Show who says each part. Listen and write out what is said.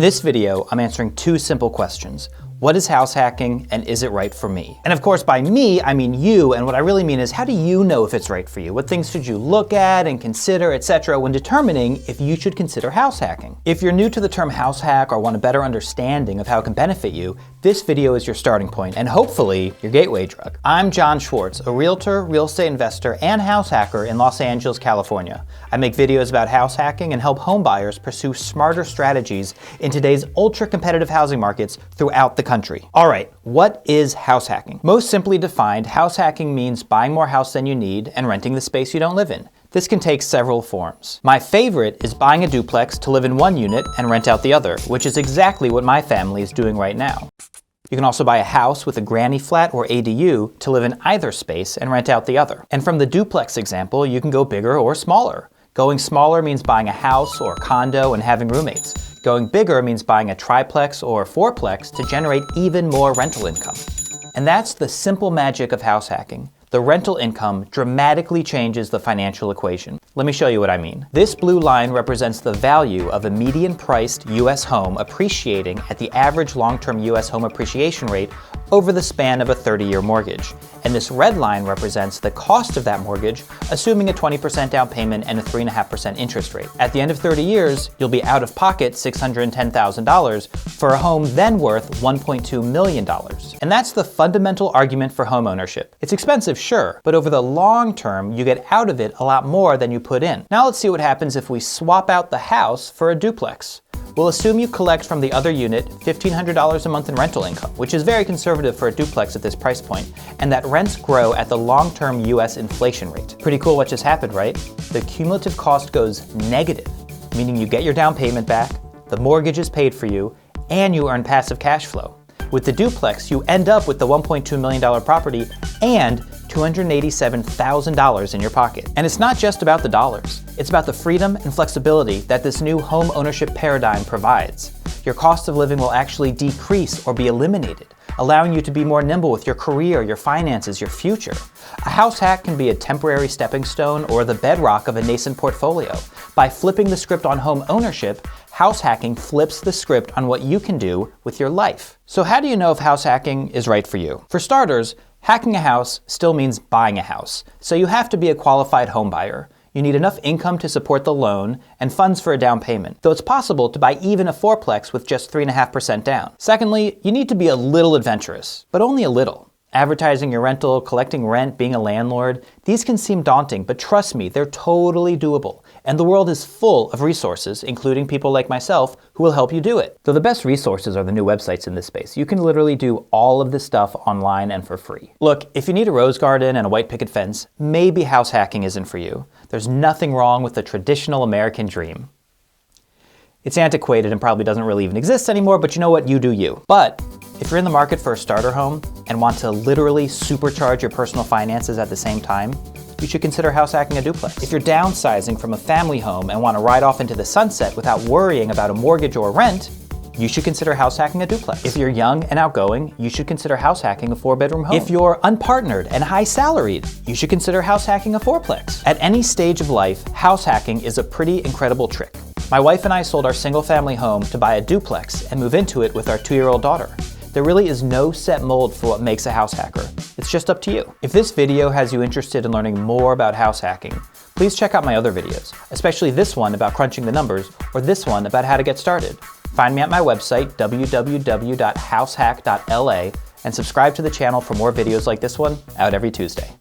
Speaker 1: In this video, I'm answering two simple questions. What is house hacking, and is it right for me? And of course, by me, I mean you, and what I really mean is, how do you know if it's right for you? What things should you look at and consider, etc., when determining if you should consider house hacking? If you're new to the term house hack or want a better understanding of how it can benefit you, this video is your starting point, and hopefully, your gateway drug. I'm Jon Schwartz, a realtor, real estate investor, and house hacker in Los Angeles, California. I make videos about house hacking and help home buyers pursue smarter strategies in today's ultra-competitive housing markets throughout the country. All right, what is house hacking? Most simply defined, house hacking means buying more house than you need and renting the space you don't live in. This can take several forms. My favorite is buying a duplex to live in one unit and rent out the other, which is exactly what my family is doing right now. You can also buy a house with a granny flat or ADU to live in either space and rent out the other. And from the duplex example, you can go bigger or smaller. Going smaller means buying a house or condo and having roommates. Going bigger means buying a triplex or fourplex to generate even more rental income. And that's the simple magic of house hacking. The rental income dramatically changes the financial equation. Let me show you what I mean. This blue line represents the value of a median-priced U.S. home appreciating at the average long-term U.S. home appreciation rate over the span of a 30-year mortgage. And this red line represents the cost of that mortgage, assuming a 20% down payment and a 3.5% interest rate. At the end of 30 years, you'll be out of pocket $610,000 for a home then worth $1.2 million. And that's the fundamental argument for home ownership. It's expensive, sure, but over the long term, you get out of it a lot more than you put in. Now let's see what happens if we swap out the house for a duplex. We'll assume you collect from the other unit $1,500 a month in rental income, which is very conservative for a duplex at this price point, and that rents grow at the long-term US inflation rate. Pretty cool what just happened, right? The cumulative cost goes negative, meaning you get your down payment back, the mortgage is paid for you, and you earn passive cash flow. With the duplex, you end up with the $1.2 million property and $287,000 in your pocket. And it's not just about the dollars. It's about the freedom and flexibility that this new home ownership paradigm provides. Your cost of living will actually decrease or be eliminated, allowing you to be more nimble with your career, your finances, your future. A house hack can be a temporary stepping stone or the bedrock of a nascent portfolio. By flipping the script on home ownership, house hacking flips the script on what you can do with your life. So how do you know if house hacking is right for you? For starters, hacking a house still means buying a house, so you have to be a qualified home buyer. You need enough income to support the loan and funds for a down payment, though it's possible to buy even a fourplex with just 3.5% down. Secondly, you need to be a little adventurous, but only a little. Advertising your rental, collecting rent, being a landlord, these can seem daunting, but trust me, they're totally doable. And the world is full of resources, including people like myself, who will help you do it. Though the best resources are the new websites in this space. You can literally do all of this stuff online and for free. Look, if you need a rose garden and a white picket fence, maybe house hacking isn't for you. There's nothing wrong with the traditional American dream. It's antiquated and probably doesn't really even exist anymore, but you know what? You do you. But if you're in the market for a starter home and want to literally supercharge your personal finances at the same time, you should consider house hacking a duplex. If you're downsizing from a family home and want to ride off into the sunset without worrying about a mortgage or rent, you should consider house hacking a duplex. If you're young and outgoing, you should consider house hacking a 4-bedroom home. If you're unpartnered and high salaried, you should consider house hacking a fourplex. At any stage of life, house hacking is a pretty incredible trick. My wife and I sold our single-family home to buy a duplex and move into it with our 2-year-old daughter. There really is no set mold for what makes a house hacker. It's just up to you. If this video has you interested in learning more about house hacking, please check out my other videos, especially this one about crunching the numbers or this one about how to get started. Find me at my website, www.househack.la, and subscribe to the channel for more videos like this one out every Tuesday.